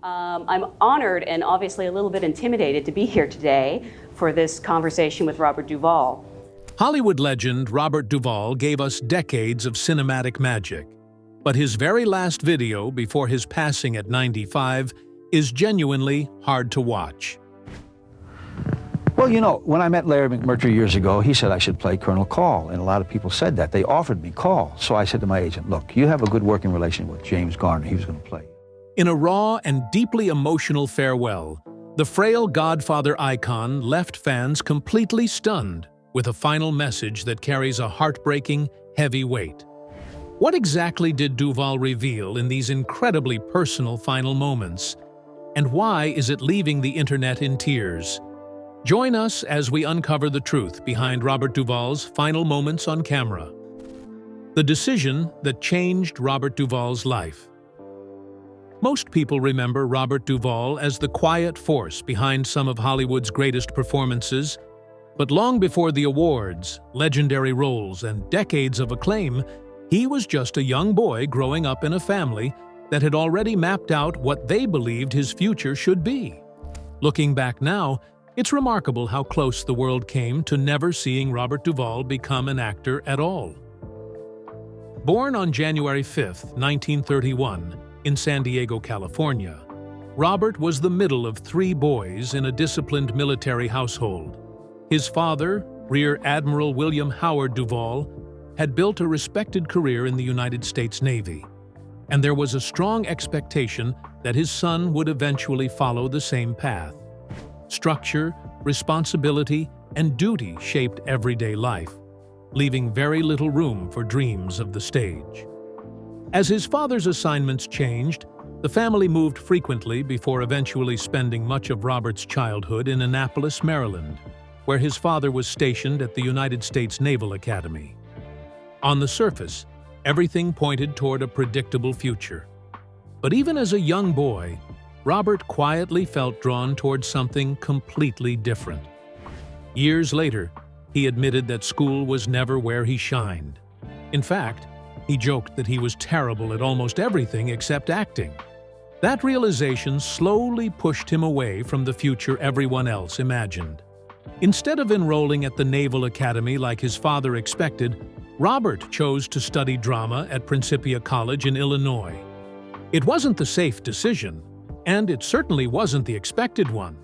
I'm honored and obviously a little bit intimidated to be here today for this conversation with Robert Duvall. Hollywood legend Robert Duvall gave us decades of cinematic magic, but his very last video before his passing at 95 is genuinely hard to watch. Well, you know, when I met Larry McMurtry years ago, he said I should play Colonel Call, and a lot of people said that. They offered me Call. So I said to my agent, look, you have a good working relation with James Garner. He was going to play. In a raw and deeply emotional farewell, the frail Godfather icon left fans completely stunned with a final message that carries a heartbreaking, heavy weight. What exactly did Duvall reveal in these incredibly personal final moments? And why is it leaving the internet in tears? Join us as we uncover the truth behind Robert Duvall's final moments on camera. The decision that changed Robert Duvall's life. Most people remember Robert Duvall as the quiet force behind some of Hollywood's greatest performances, but long before the awards, legendary roles, and decades of acclaim, he was just a young boy growing up in a family that had already mapped out what they believed his future should be. Looking back now, it's remarkable how close the world came to never seeing Robert Duvall become an actor at all. Born on January 5, 1931, in San Diego, California, Robert was the middle of three boys in a disciplined military household. His father, Rear Admiral William Howard Duvall, had built a respected career in the United States Navy, and there was a strong expectation that his son would eventually follow the same path. Structure, responsibility, and duty shaped everyday life, leaving very little room for dreams of the stage. As his father's assignments changed, the family moved frequently before eventually spending much of Robert's childhood in Annapolis, Maryland, where his father was stationed at the United States Naval Academy. On the surface, everything pointed toward a predictable future. But even as a young boy, Robert quietly felt drawn toward something completely different. Years later, he admitted that school was never where he shined. In fact, he joked that he was terrible at almost everything except acting. That realization slowly pushed him away from the future everyone else imagined. Instead of enrolling at the Naval Academy like his father expected, Robert chose to study drama at Principia College in Illinois. It wasn't the safe decision, and it certainly wasn't the expected one.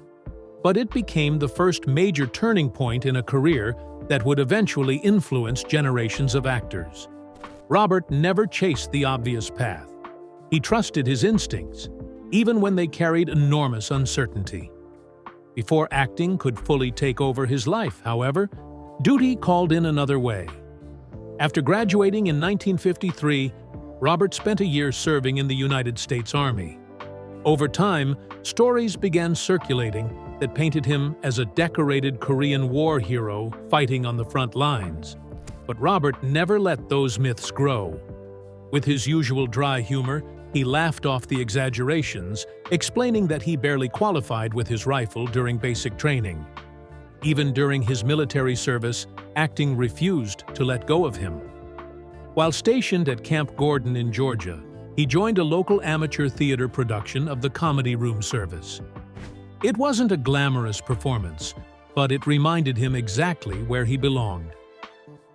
But it became the first major turning point in a career that would eventually influence generations of actors. Robert never chased the obvious path. He trusted his instincts, even when they carried enormous uncertainty. Before acting could fully take over his life, however, duty called in another way. After graduating in 1953, Robert spent a year serving in the United States Army. Over time, stories began circulating that painted him as a decorated Korean War hero fighting on the front lines. But Robert never let those myths grow. With his usual dry humor, he laughed off the exaggerations, explaining that he barely qualified with his rifle during basic training. Even during his military service, acting refused to let go of him. While stationed at Camp Gordon in Georgia, he joined a local amateur theater production of the Comedy Room Service. It wasn't a glamorous performance, but it reminded him exactly where he belonged.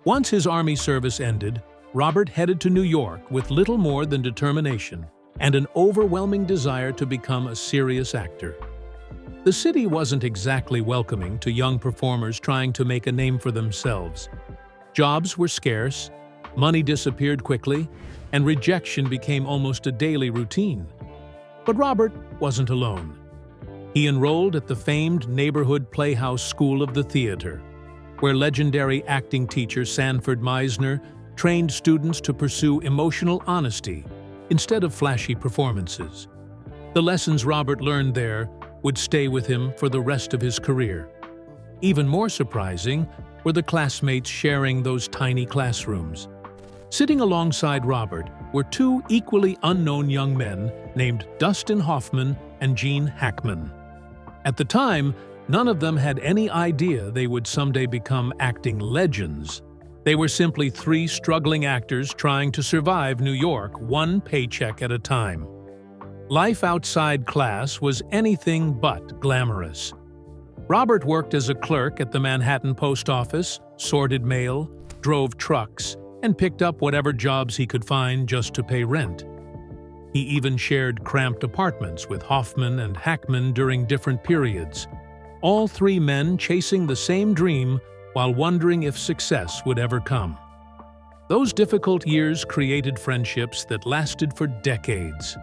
Once his Army service ended, Robert headed to New York with little more than determination and an overwhelming desire to become a serious actor. The city wasn't exactly welcoming to young performers trying to make a name for themselves. Jobs were scarce, money disappeared quickly, and rejection became almost a daily routine. But Robert wasn't alone. He enrolled at the famed neighborhood playhouse School of the Theater, where legendary acting teacher Sanford Meisner trained students to pursue emotional honesty instead of flashy performances. The lessons Robert learned there would stay with him for the rest of his career. Even more surprising were the classmates sharing those tiny classrooms. Sitting alongside Robert were two equally unknown young men named Dustin Hoffman and Gene Hackman. At the time, none of them had any idea they would someday become acting legends. They were simply three struggling actors trying to survive New York one paycheck at a time. Life outside class was anything but glamorous. Robert worked as a clerk at the Manhattan post office, sorted mail, drove trucks, and picked up whatever jobs he could find just to pay rent. He even shared cramped apartments with Hoffman and Hackman during different periods, all three men chasing the same dream while wondering if success would ever come. Those difficult years created friendships that lasted for decades.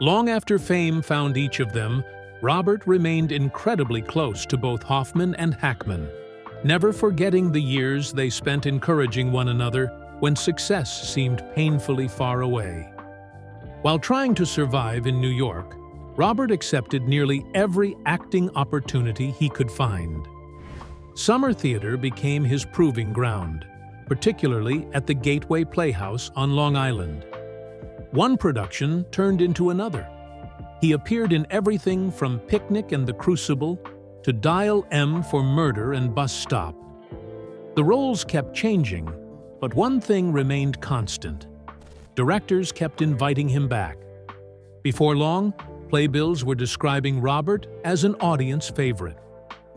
Long after fame found each of them, Robert remained incredibly close to both Hoffman and Hackman, never forgetting the years they spent encouraging one another when success seemed painfully far away. While trying to survive in New York, Robert accepted nearly every acting opportunity he could find. Summer theater became his proving ground, particularly at the Gateway Playhouse on Long Island. One production turned into another. He appeared in everything from Picnic and the Crucible to Dial M for Murder and Bus Stop. The roles kept changing, but one thing remained constant. Directors kept inviting him back. Before long, playbills were describing Robert as an audience favorite,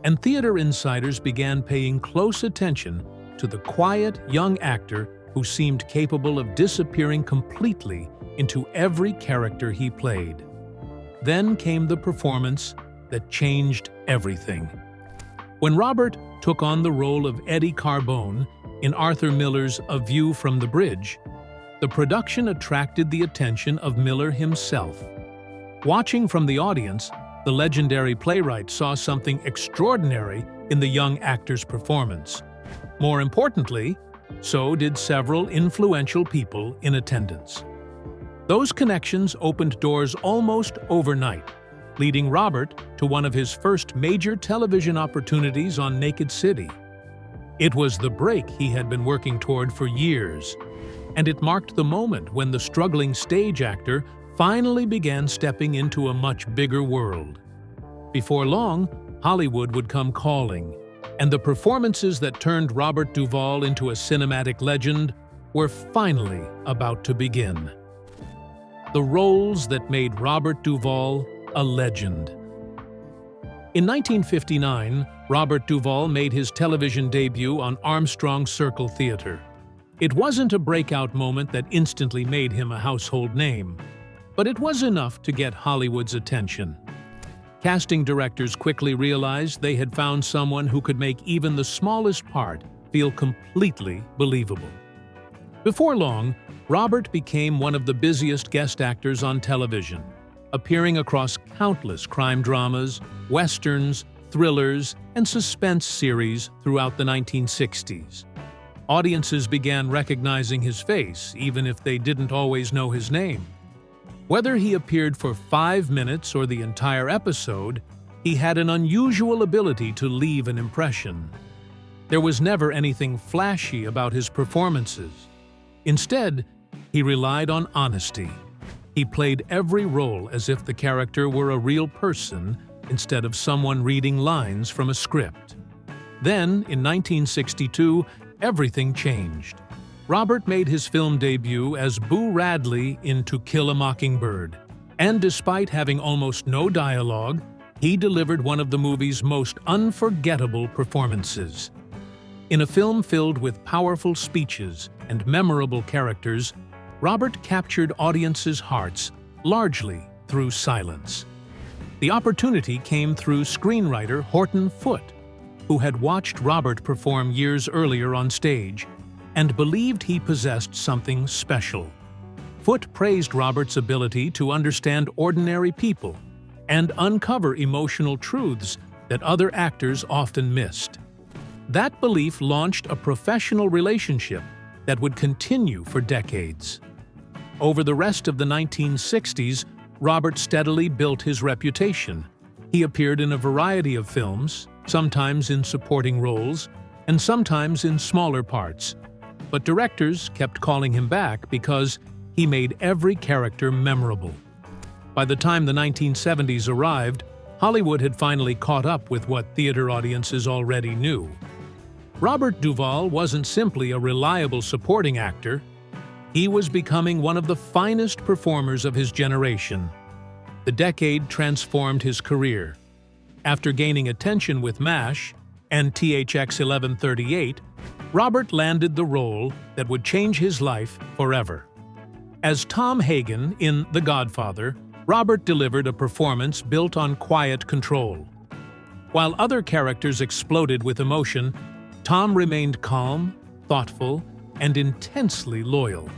and theater insiders began paying close attention to the quiet, young actor who seemed capable of disappearing completely into every character he played. Then came the performance that changed everything. When Robert took on the role of Eddie Carbone in Arthur Miller's A View from the Bridge, the production attracted the attention of Miller himself. Watching from the audience, the legendary playwright saw something extraordinary in the young actor's performance. More importantly, so did several influential people in attendance. Those connections opened doors almost overnight, leading Robert to one of his first major television opportunities on Naked City. It was the break he had been working toward for years, and it marked the moment when the struggling stage actor finally began stepping into a much bigger world. Before long, Hollywood would come calling, and the performances that turned Robert Duvall into a cinematic legend were finally about to begin. The roles that made Robert Duvall a legend. In 1959, Robert Duvall made his television debut on Armstrong Circle Theater. It wasn't a breakout moment that instantly made him a household name, but it was enough to get Hollywood's attention. Casting directors quickly realized they had found someone who could make even the smallest part feel completely believable. Before long, Robert became one of the busiest guest actors on television, appearing across countless crime dramas, westerns, thrillers, and suspense series throughout the 1960s. Audiences began recognizing his face, even if they didn't always know his name. Whether he appeared for 5 minutes or the entire episode, he had an unusual ability to leave an impression. There was never anything flashy about his performances. Instead, he relied on honesty. He played every role as if the character were a real person instead of someone reading lines from a script. Then, in 1962, everything changed. Robert made his film debut as Boo Radley in To Kill a Mockingbird, and despite having almost no dialogue, he delivered one of the movie's most unforgettable performances. In a film filled with powerful speeches and memorable characters, Robert captured audiences' hearts largely through silence. The opportunity came through screenwriter Horton Foote, who had watched Robert perform years earlier on stage and believed he possessed something special. Foote praised Robert's ability to understand ordinary people and uncover emotional truths that other actors often missed. That belief launched a professional relationship that would continue for decades. Over the rest of the 1960s, Robert steadily built his reputation. He appeared in a variety of films, sometimes in supporting roles, and sometimes in smaller parts. But directors kept calling him back because he made every character memorable. By the time the 1970s arrived, Hollywood had finally caught up with what theater audiences already knew. Robert Duvall wasn't simply a reliable supporting actor. He was becoming one of the finest performers of his generation. The decade transformed his career. After gaining attention with MASH and THX 1138, Robert landed the role that would change his life forever. As Tom Hagen in The Godfather, Robert delivered a performance built on quiet control. While other characters exploded with emotion, Tom remained calm, thoughtful, and intensely loyal.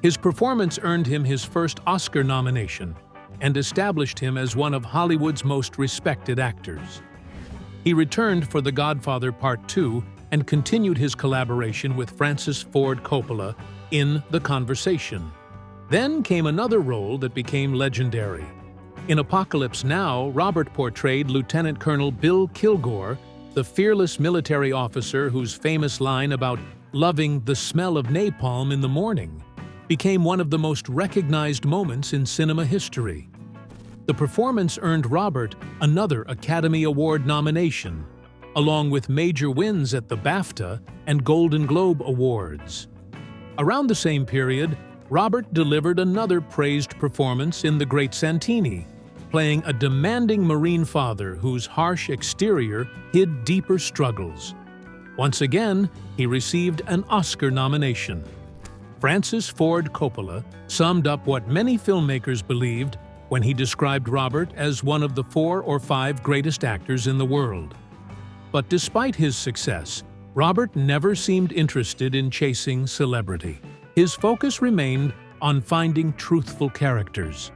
His performance earned him his first Oscar nomination and established him as one of Hollywood's most respected actors. He returned for The Godfather Part 2 and continued his collaboration with Francis Ford Coppola in The Conversation. Then came another role that became legendary. In Apocalypse Now, Robert portrayed Lieutenant Colonel Bill Kilgore, the fearless military officer whose famous line about loving the smell of napalm in the morning became one of the most recognized moments in cinema history. The performance earned Robert another Academy Award nomination, along with major wins at the BAFTA and Golden Globe Awards. Around the same period, Robert delivered another praised performance in The Great Santini, playing a demanding Marine father whose harsh exterior hid deeper struggles. Once again, he received an Oscar nomination. Francis Ford Coppola summed up what many filmmakers believed when he described Robert as one of the 4 or 5 greatest actors in the world. But despite his success, Robert never seemed interested in chasing celebrity. His focus remained on finding truthful characters.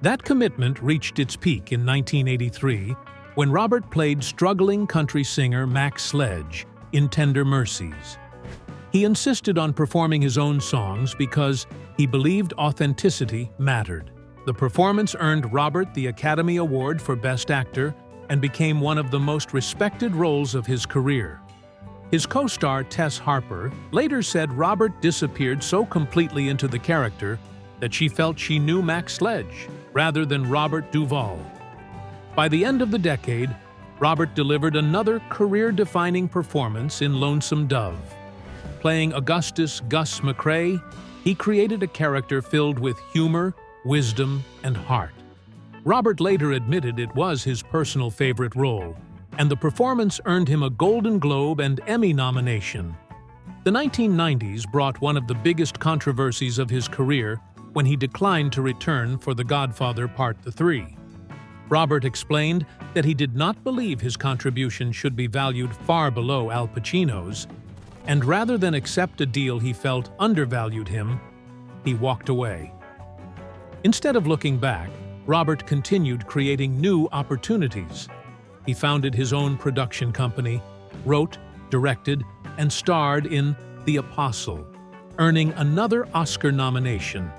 That commitment reached its peak in 1983 when Robert played struggling country singer Max Sledge in Tender Mercies. He insisted on performing his own songs because he believed authenticity mattered. The performance earned Robert the Academy Award for Best Actor and became one of the most respected roles of his career. His co-star Tess Harper later said Robert disappeared so completely into the character that she felt she knew Max Sledge rather than Robert Duvall. By the end of the decade, Robert delivered another career-defining performance in Lonesome Dove. Playing Augustus Gus McCrae, he created a character filled with humor, wisdom, and heart. Robert later admitted it was his personal favorite role, and the performance earned him a Golden Globe and Emmy nomination. The 1990s brought one of the biggest controversies of his career when he declined to return for The Godfather Part 3. Robert explained that he did not believe his contribution should be valued far below Al Pacino's, and rather than accept a deal he felt undervalued him, he walked away. Instead of looking back, Robert continued creating new opportunities. He founded his own production company, wrote, directed, and starred in The Apostle, earning another Oscar nomination.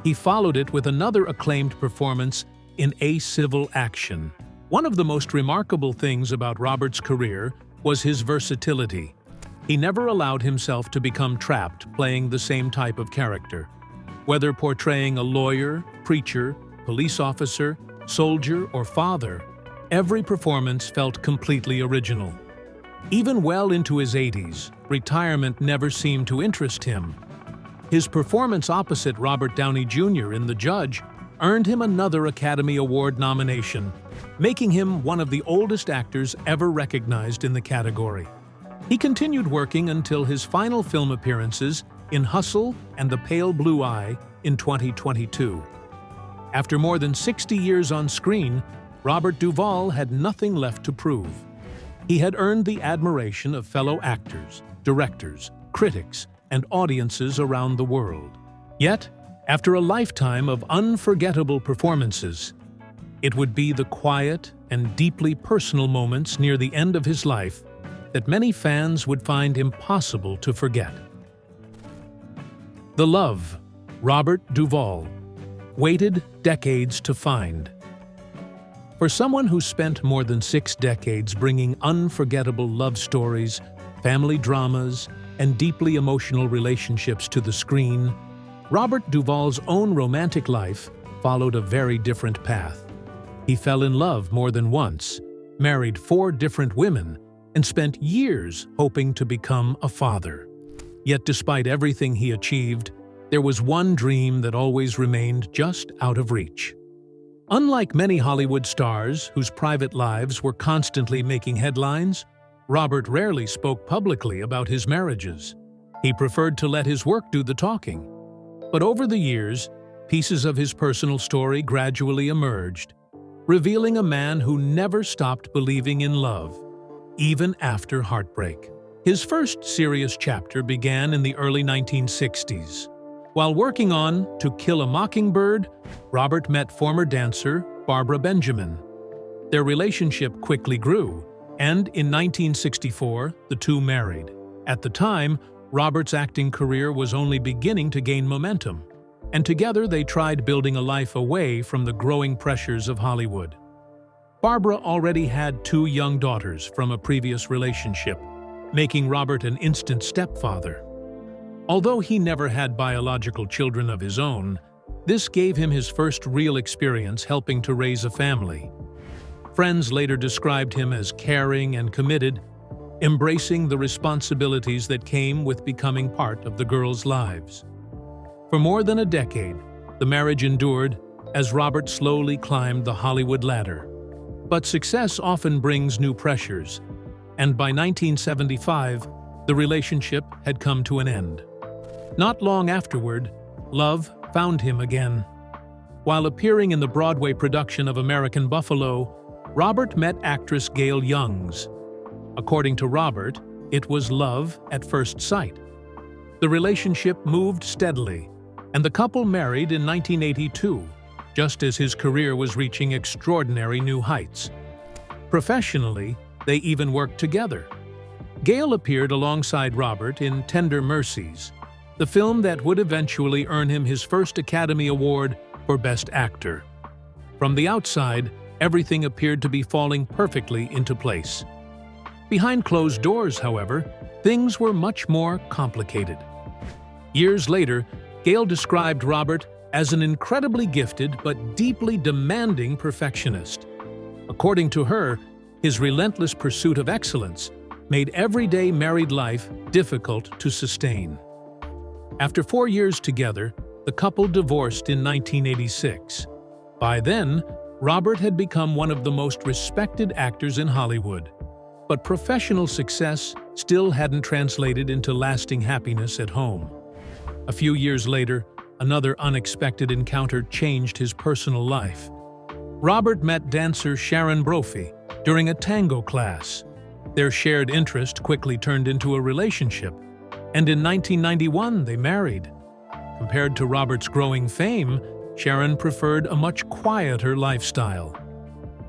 He followed it with another acclaimed performance in A Civil Action. One of the most remarkable things about Robert's career was his versatility. He never allowed himself to become trapped playing the same type of character. Whether portraying a lawyer, preacher, police officer, soldier, or father, every performance felt completely original. Even well into his 80s, retirement never seemed to interest him. His performance opposite Robert Downey Jr. in The Judge earned him another Academy Award nomination, making him one of the oldest actors ever recognized in the category. He continued working until his final film appearances in Hustle and The Pale Blue Eye in 2022. After more than 60 years on screen, Robert Duvall had nothing left to prove. He had earned the admiration of fellow actors, directors, critics, and audiences around the world. Yet, after a lifetime of unforgettable performances, it would be the quiet and deeply personal moments near the end of his life that many fans would find impossible to forget. The Love, Robert Duvall, waited decades to find. For someone who spent more than 6 decades bringing unforgettable love stories, family dramas, and deeply emotional relationships to the screen, Robert Duvall's own romantic life followed a very different path. He fell in love more than once, married 4 different women, and spent years hoping to become a father. Yet despite everything he achieved, there was one dream that always remained just out of reach. Unlike many Hollywood stars whose private lives were constantly making headlines, Robert rarely spoke publicly about his marriages. He preferred to let his work do the talking. But over the years, pieces of his personal story gradually emerged, revealing a man who never stopped believing in love, even after heartbreak. His first serious chapter began in the early 1960s. While working on To Kill a Mockingbird, Robert met former dancer Barbara Benjamin. Their relationship quickly grew, and in 1964, the two married. At the time, Robert's acting career was only beginning to gain momentum, and together they tried building a life away from the growing pressures of Hollywood. Barbara already had 2 young daughters from a previous relationship, making Robert an instant stepfather. Although he never had biological children of his own, this gave him his first real experience helping to raise a family. Friends later described him as caring and committed, embracing the responsibilities that came with becoming part of the girls' lives. For more than a decade, the marriage endured as Robert slowly climbed the Hollywood ladder. But success often brings new pressures, and by 1975, the relationship had come to an end. Not long afterward, love found him again. While appearing in the Broadway production of American Buffalo, Robert met actress Gail Youngs. According to Robert, it was love at first sight. The relationship moved steadily, and the couple married in 1982, just as his career was reaching extraordinary new heights. Professionally, they even worked together. Gail appeared alongside Robert in Tender Mercies, the film that would eventually earn him his first Academy Award for Best Actor. From the outside, everything appeared to be falling perfectly into place. Behind closed doors, however, things were much more complicated. Years later, Gail described Robert as an incredibly gifted but deeply demanding perfectionist. According to her, his relentless pursuit of excellence made everyday married life difficult to sustain. After 4 years together, the couple divorced in 1986. By then, Robert had become one of the most respected actors in Hollywood. But professional success still hadn't translated into lasting happiness at home. A few years later, another unexpected encounter changed his personal life. Robert met dancer Sharon Brophy during a tango class. Their shared interest quickly turned into a relationship, and in 1991 they married. Compared to Robert's growing fame, Sharon preferred a much quieter lifestyle.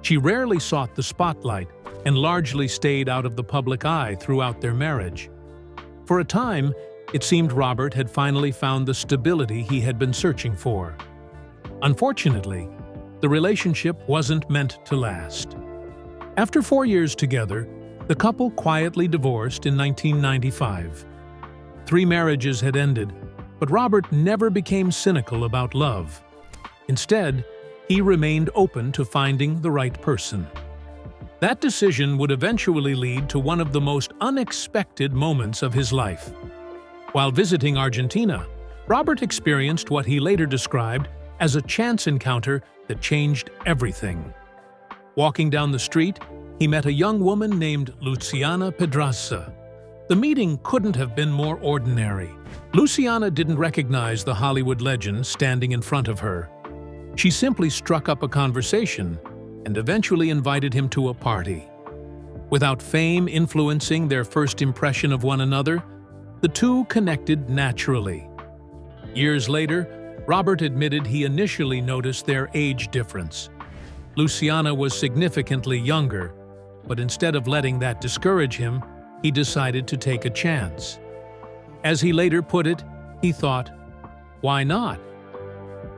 She rarely sought the spotlight and largely stayed out of the public eye throughout their marriage. For a time, it seemed Robert had finally found the stability he had been searching for. Unfortunately, the relationship wasn't meant to last. After 4 years together, the couple quietly divorced in 1995. 3 marriages had ended, but Robert never became cynical about love. Instead, he remained open to finding the right person. That decision would eventually lead to one of the most unexpected moments of his life. While visiting Argentina, Robert experienced what he later described as a chance encounter that changed everything. Walking down the street, he met a young woman named Luciana Pedraza. The meeting couldn't have been more ordinary. Luciana didn't recognize the Hollywood legend standing in front of her. She simply struck up a conversation and eventually invited him to a party. Without fame influencing their first impression of one another, the two connected naturally. Years later, Robert admitted he initially noticed their age difference. Luciana was significantly younger, but instead of letting that discourage him, he decided to take a chance. As he later put it, he thought, "Why not?"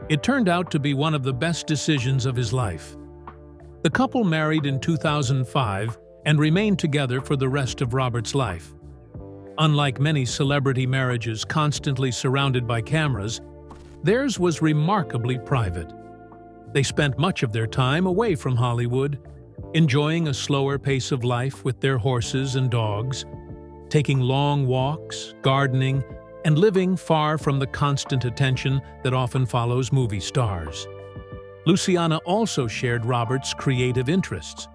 It turned out to be one of the best decisions of his life. The couple married in 2005 and remained together for the rest of Robert's life. Unlike many celebrity marriages constantly surrounded by cameras, theirs was remarkably private. They spent much of their time away from Hollywood, enjoying a slower pace of life with their horses and dogs, taking long walks, gardening, and living far from the constant attention that often follows movie stars. Luciana also shared Robert's creative interests.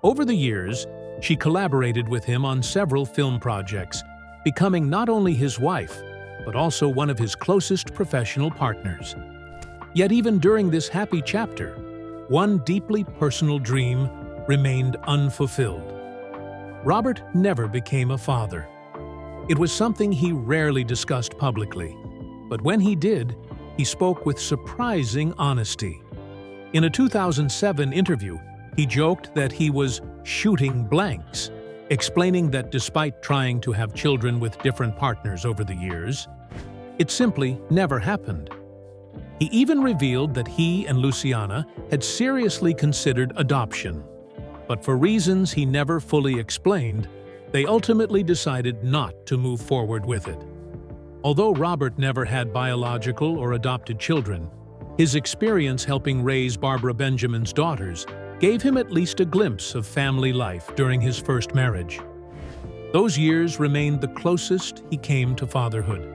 Over the years, she collaborated with him on several film projects, becoming not only his wife, but also one of his closest professional partners. Yet even during this happy chapter, one deeply personal dream remained unfulfilled. Robert never became a father. It was something he rarely discussed publicly, but when he did, he spoke with surprising honesty. In a 2007 interview, he joked that he was shooting blanks, explaining that despite trying to have children with different partners over the years, it simply never happened. He even revealed that he and Luciana had seriously considered adoption, but for reasons he never fully explained, they ultimately decided not to move forward with it. Although Robert never had biological or adopted children, his experience helping raise Barbara Benjamin's daughters gave him at least a glimpse of family life during his first marriage. Those years remained the closest he came to fatherhood.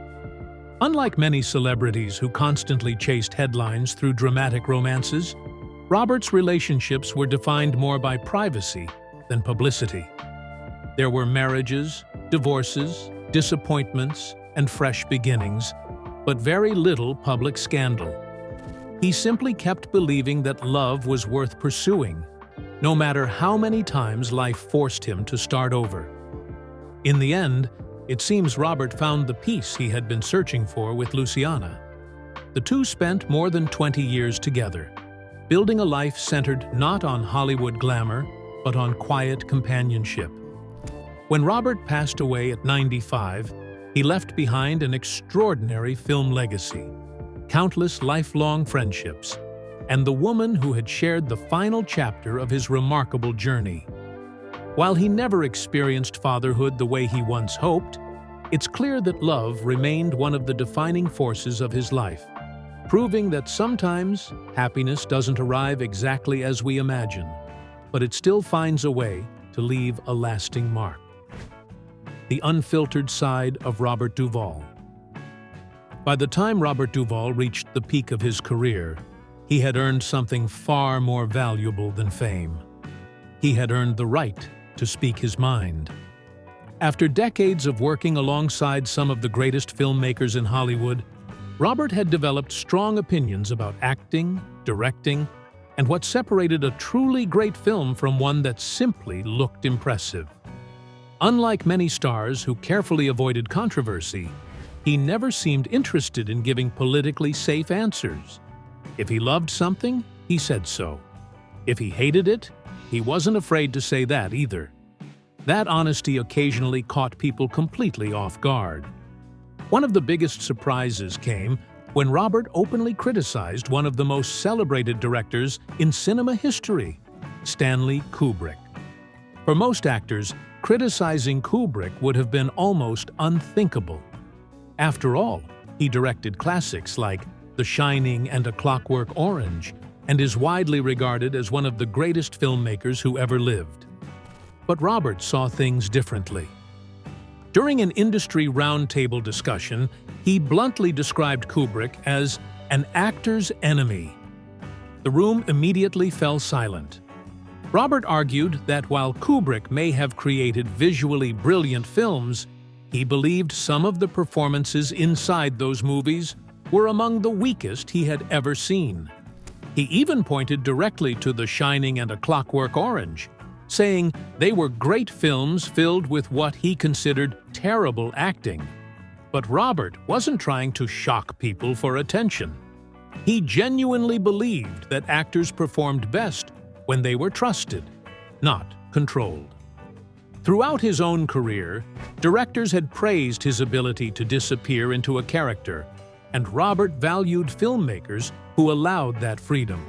Unlike many celebrities who constantly chased headlines through dramatic romances, Robert's relationships were defined more by privacy than publicity. There were marriages, divorces, disappointments, and fresh beginnings, but very little public scandal. He simply kept believing that love was worth pursuing, no matter how many times life forced him to start over. In the end, it seems Robert found the peace he had been searching for with Luciana. The two spent more than 20 years together, building a life centered not on Hollywood glamour, but on quiet companionship. When Robert passed away at 95, he left behind an extraordinary film legacy, countless lifelong friendships, and the woman who had shared the final chapter of his remarkable journey. While he never experienced fatherhood the way he once hoped, it's clear that love remained one of the defining forces of his life, proving that sometimes happiness doesn't arrive exactly as we imagine, but it still finds a way to leave a lasting mark. The unfiltered side of Robert Duvall. By the time Robert Duvall reached the peak of his career, he had earned something far more valuable than fame. He had earned the right to speak his mind. After decades of working alongside some of the greatest filmmakers in Hollywood, Robert had developed strong opinions about acting, directing, and what separated a truly great film from one that simply looked impressive. Unlike many stars who carefully avoided controversy, he never seemed interested in giving politically safe answers. If he loved something, he said so. If he hated it, he wasn't afraid to say that either. That honesty occasionally caught people completely off guard. One of the biggest surprises came when Robert openly criticized one of the most celebrated directors in cinema history, Stanley Kubrick. For most actors, criticizing Kubrick would have been almost unthinkable. After all, he directed classics like The Shining and A Clockwork Orange, and is widely regarded as one of the greatest filmmakers who ever lived. But Robert saw things differently. During an industry roundtable discussion, he bluntly described Kubrick as an actor's enemy. The room immediately fell silent. Robert argued that while Kubrick may have created visually brilliant films, he believed some of the performances inside those movies were among the weakest he had ever seen. He even pointed directly to The Shining and A Clockwork Orange, saying they were great films filled with what he considered terrible acting. But Robert wasn't trying to shock people for attention. He genuinely believed that actors performed best when they were trusted, not controlled. Throughout his own career, directors had praised his ability to disappear into a character, and Robert valued filmmakers who allowed that freedom.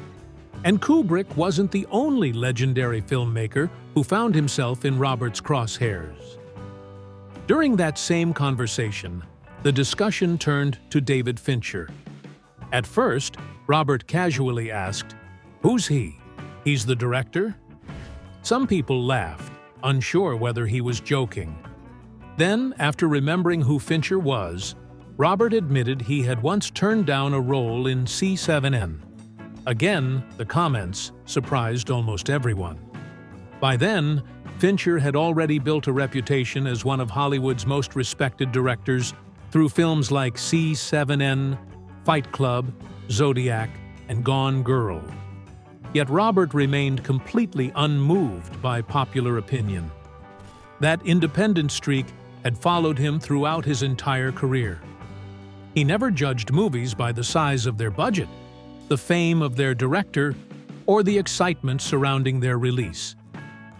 And Kubrick wasn't the only legendary filmmaker who found himself in Robert's crosshairs. During that same conversation, the discussion turned to David Fincher. At first, Robert casually asked, "Who's he? He's the director?" Some people laughed, unsure whether he was joking. Then, after remembering who Fincher was, Robert admitted he had once turned down a role in C7N. Again, the comments surprised almost everyone. By then, Fincher had already built a reputation as one of Hollywood's most respected directors through films like C7N, Fight Club, Zodiac, and Gone Girl. Yet Robert remained completely unmoved by popular opinion. That independent streak had followed him throughout his entire career. He never judged movies by the size of their budget, the fame of their director, or the excitement surrounding their release.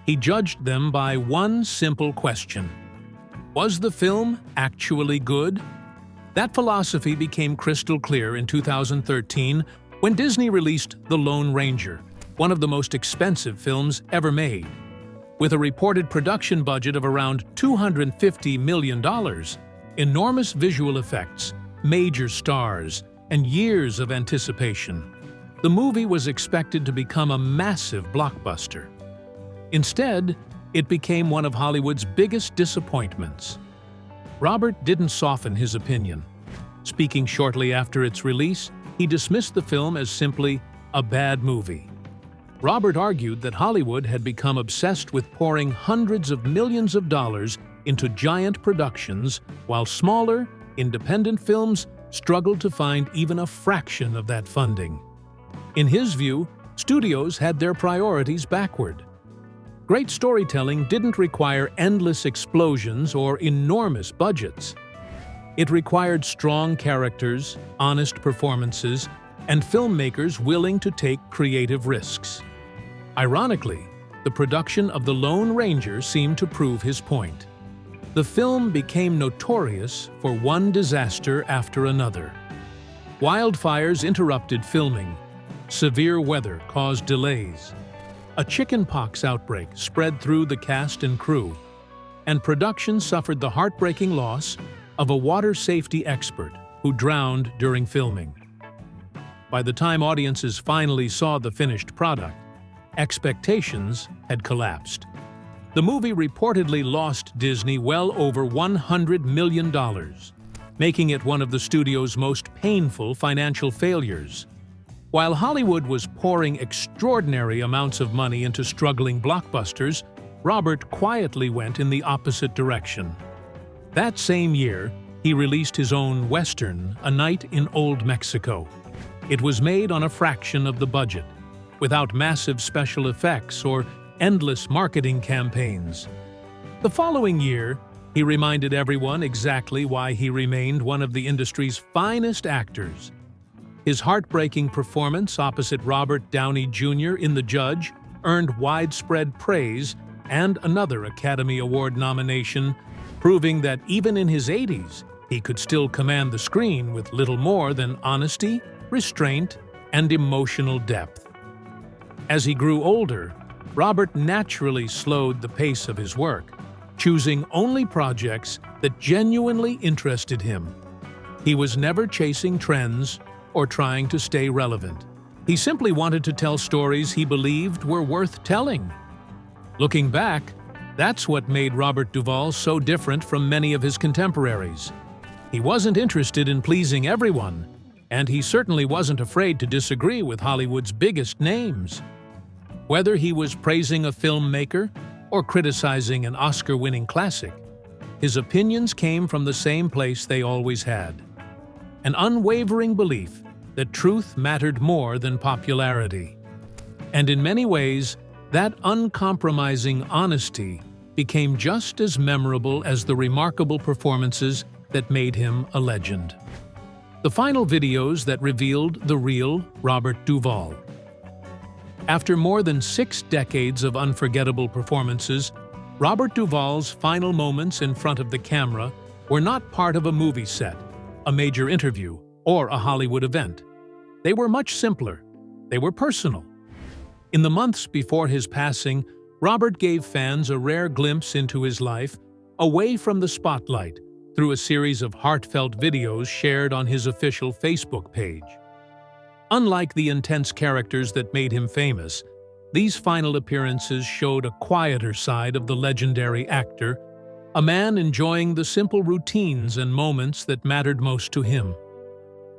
He judged them by one simple question: was the film actually good? That philosophy became crystal clear in 2013 when Disney released The Lone Ranger, one of the most expensive films ever made. With a reported production budget of around $250 million, enormous visual effects, major stars, and years of anticipation, the movie was expected to become a massive blockbuster. Instead, it became one of Hollywood's biggest disappointments. Robert didn't soften his opinion. Speaking shortly after its release, he dismissed the film as simply a bad movie. Robert argued that Hollywood had become obsessed with pouring hundreds of millions of dollars into giant productions, while smaller, independent films struggled to find even a fraction of that funding. In his view, studios had their priorities backward. Great storytelling didn't require endless explosions or enormous budgets. It required strong characters, honest performances, and filmmakers willing to take creative risks. Ironically, the production of The Lone Ranger seemed to prove his point. The film became notorious for one disaster after another. Wildfires interrupted filming, severe weather caused delays, a chickenpox outbreak spread through the cast and crew, and production suffered the heartbreaking loss of a water safety expert who drowned during filming. By the time audiences finally saw the finished product, expectations had collapsed. The movie reportedly lost Disney well over $100 million, making it one of the studio's most painful financial failures. While Hollywood was pouring extraordinary amounts of money into struggling blockbusters, Robert quietly went in the opposite direction. That same year, he released his own Western, A Night in Old Mexico. It was made on a fraction of the budget, without massive special effects or endless marketing campaigns. The following year, he reminded everyone exactly why he remained one of the industry's finest actors. His heartbreaking performance opposite Robert Downey Jr. in The Judge earned widespread praise and another Academy Award nomination, proving that even in his 80s, he could still command the screen with little more than honesty, restraint, and emotional depth. As he grew older, Robert naturally slowed the pace of his work, choosing only projects that genuinely interested him. He was never chasing trends or trying to stay relevant. He simply wanted to tell stories he believed were worth telling. Looking back, that's what made Robert Duvall so different from many of his contemporaries. He wasn't interested in pleasing everyone, and he certainly wasn't afraid to disagree with Hollywood's biggest names. Whether he was praising a filmmaker or criticizing an Oscar-winning classic, his opinions came from the same place they always had: an unwavering belief that truth mattered more than popularity. And in many ways, that uncompromising honesty became just as memorable as the remarkable performances that made him a legend. The final videos that revealed the real Robert Duvall. After more than 6 decades of unforgettable performances, Robert Duvall's final moments in front of the camera were not part of a movie set, a major interview, or a Hollywood event. They were much simpler. They were personal. In the months before his passing, Robert gave fans a rare glimpse into his life, away from the spotlight, through a series of heartfelt videos shared on his official Facebook page. Unlike the intense characters that made him famous, these final appearances showed a quieter side of the legendary actor, a man enjoying the simple routines and moments that mattered most to him.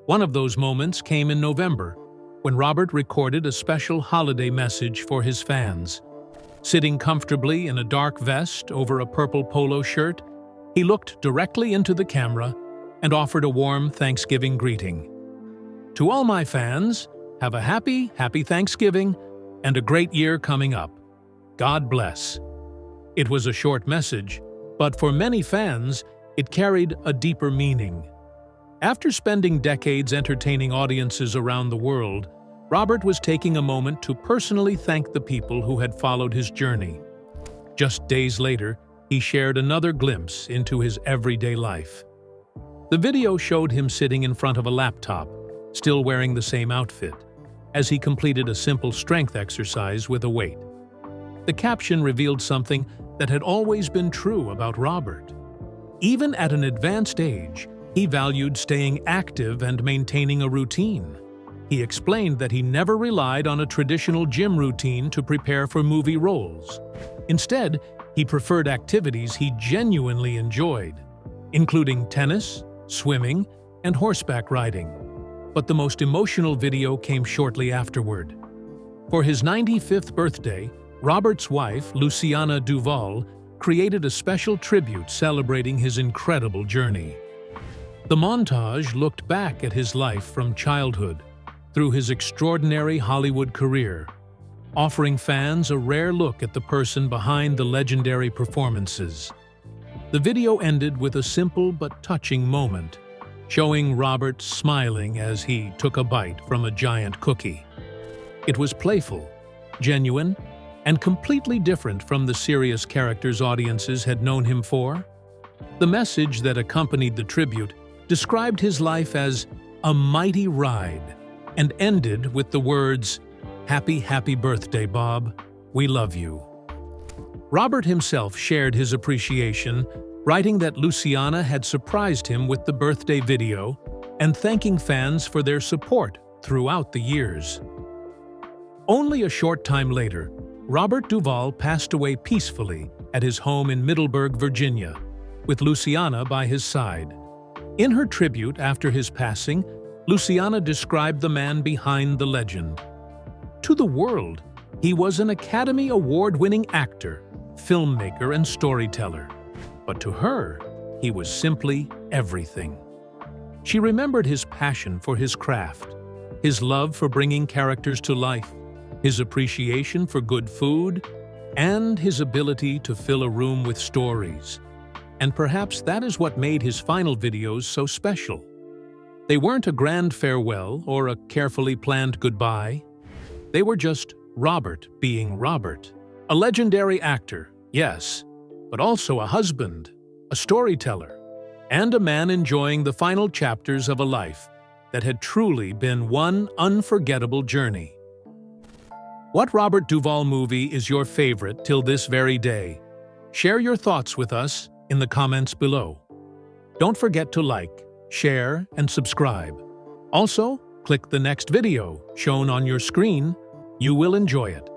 One of those moments came in November, when Robert recorded a special holiday message for his fans. Sitting comfortably in a dark vest over a purple polo shirt, he looked directly into the camera and offered a warm Thanksgiving greeting. To all my fans, have a happy Thanksgiving and a great year coming up. God bless. It was a short message, but for many fans, it carried a deeper meaning. After spending decades entertaining audiences around the world, Robert was taking a moment to personally thank the people who had followed his journey. Just days later, he shared another glimpse into his everyday life. The video showed him sitting in front of a laptop, still wearing the same outfit, as he completed a simple strength exercise with a weight. The caption revealed something that had always been true about Robert. Even at an advanced age, he valued staying active and maintaining a routine. He explained that he never relied on a traditional gym routine to prepare for movie roles. Instead, he preferred activities he genuinely enjoyed, including tennis, swimming, and horseback riding. But the most emotional video came shortly afterward. For his 95th birthday, Robert's wife, Luciana Duvall, created a special tribute celebrating his incredible journey. The montage looked back at his life from childhood through his extraordinary Hollywood career, offering fans a rare look at the person behind the legendary performances. The video ended with a simple but touching moment, showing Robert smiling as he took a bite from a giant cookie. It was playful, genuine, and completely different from the serious characters audiences had known him for. The message that accompanied the tribute described his life as a mighty ride and ended with the words, happy birthday, Bob. We love you." Robert himself shared his appreciation, writing that Luciana had surprised him with the birthday video and thanking fans for their support throughout the years. Only a short time later, Robert Duvall passed away peacefully at his home in Middleburg, Virginia, with Luciana by his side. In her tribute after his passing, Luciana described the man behind the legend. To the world, he was an Academy Award-winning actor, filmmaker, and storyteller. But to her, he was simply everything. She remembered his passion for his craft, his love for bringing characters to life, his appreciation for good food, and his ability to fill a room with stories. And perhaps that is what made his final videos so special. They weren't a grand farewell or a carefully planned goodbye. They were just Robert being Robert. A legendary actor, yes, but also a husband, a storyteller, and a man enjoying the final chapters of a life that had truly been one unforgettable journey. What Robert Duvall movie is your favorite till this very day? Share your thoughts with us in the comments below. Don't forget to like, share, and subscribe. Also, click the next video shown on your screen. You will enjoy it.